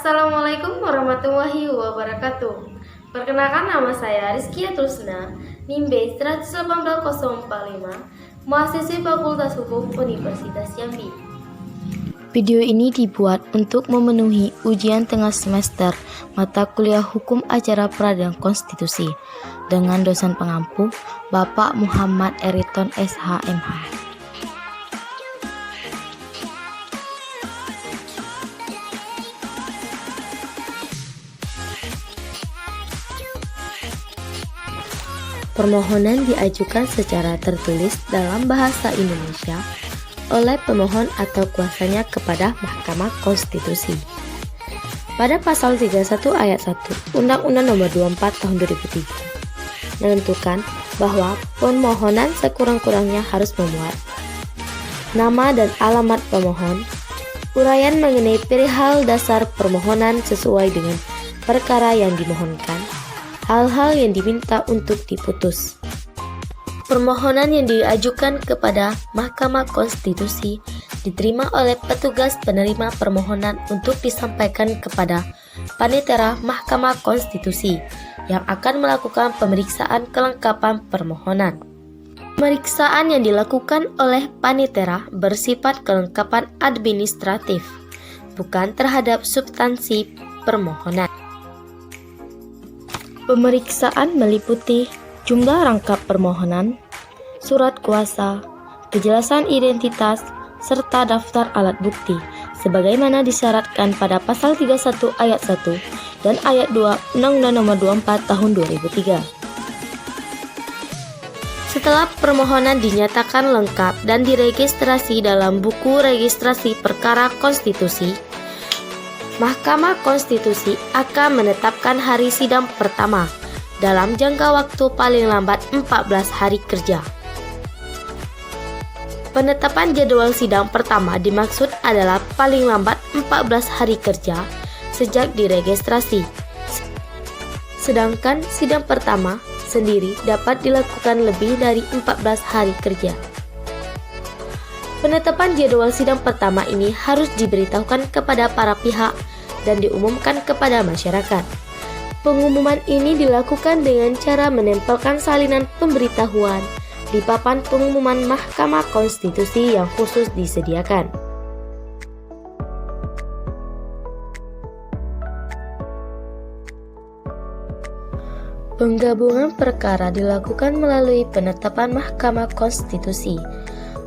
Assalamualaikum warahmatullahi wabarakatuh. Perkenalkan, nama saya Rizkia Trusna, NIM B118045, mahasiswi Fakultas Hukum Universitas Jambi. Video ini dibuat untuk memenuhi ujian tengah semester mata kuliah Hukum Acara Peradilan Konstitusi dengan dosen pengampu Bapak Muhammad Eriton SH.MH. Permohonan diajukan secara tertulis dalam bahasa Indonesia oleh pemohon atau kuasanya kepada Mahkamah Konstitusi. Pada pasal 31 ayat 1 Undang-Undang Nomor 24 Tahun 2003 menentukan bahwa permohonan sekurang-kurangnya harus memuat nama dan alamat pemohon, uraian mengenai perihal dasar permohonan sesuai dengan perkara yang dimohonkan, hal-hal yang diminta untuk diputus. Permohonan yang diajukan kepada Mahkamah Konstitusi diterima oleh petugas penerima permohonan untuk disampaikan kepada Panitera Mahkamah Konstitusi yang akan melakukan pemeriksaan kelengkapan permohonan. Pemeriksaan yang dilakukan oleh Panitera bersifat kelengkapan administratif, bukan terhadap substansi permohonan. Pemeriksaan meliputi jumlah rangkap permohonan, surat kuasa, kejelasan identitas, serta daftar alat bukti, sebagaimana disyaratkan pada pasal 31 ayat 1 dan ayat 2 Undang-Undang Nomor 24 Tahun 2003. Setelah permohonan dinyatakan lengkap dan diregistrasi dalam buku registrasi perkara konstitusi, Mahkamah Konstitusi akan menetapkan hari sidang pertama dalam jangka waktu paling lambat 14 hari kerja. Penetapan jadwal sidang pertama dimaksud adalah paling lambat 14 hari kerja sejak diregistrasi. Sedangkan sidang pertama sendiri dapat dilakukan lebih dari 14 hari kerja. Penetapan jadwal sidang pertama ini harus diberitahukan kepada para pihak dan diumumkan kepada masyarakat. Pengumuman ini dilakukan dengan cara menempelkan salinan pemberitahuan di papan pengumuman Mahkamah Konstitusi yang khusus disediakan. Penggabungan perkara dilakukan melalui penetapan Mahkamah Konstitusi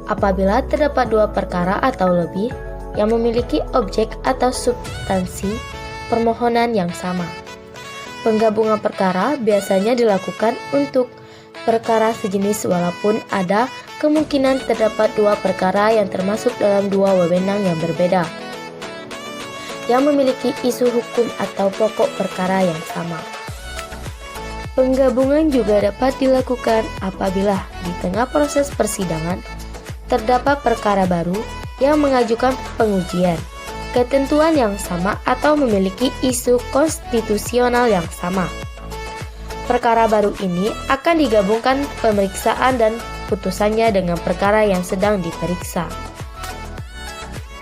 apabila terdapat dua perkara atau lebih yang memiliki objek atau substansi permohonan yang sama. Penggabungan perkara biasanya dilakukan untuk perkara sejenis walaupun ada kemungkinan terdapat dua perkara yang termasuk dalam dua wewenang yang berbeda, yang memiliki isu hukum atau pokok perkara yang sama. Penggabungan juga dapat dilakukan apabila di tengah proses persidangan terdapat perkara baru yang mengajukan pengujian, ketentuan yang sama atau memiliki isu konstitusional yang sama. Perkara baru ini akan digabungkan pemeriksaan dan putusannya dengan perkara yang sedang diperiksa.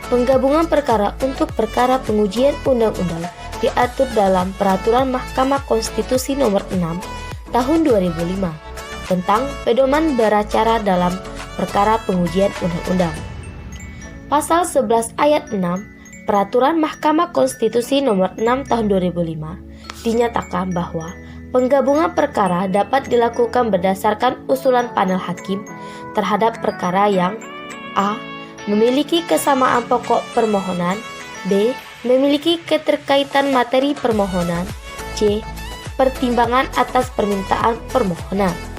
Penggabungan perkara untuk perkara pengujian undang-undang diatur dalam Peraturan Mahkamah Konstitusi Nomor 6 Tahun 2005 tentang pedoman beracara dalam perkara pengujian undang-undang. Pasal 11 ayat 6 Peraturan Mahkamah Konstitusi Nomor 6 Tahun 2005 dinyatakan bahwa penggabungan perkara dapat dilakukan berdasarkan usulan panel hakim terhadap perkara yang a. memiliki kesamaan pokok permohonan, b. memiliki keterkaitan materi permohonan, c. pertimbangan atas permintaan permohonan.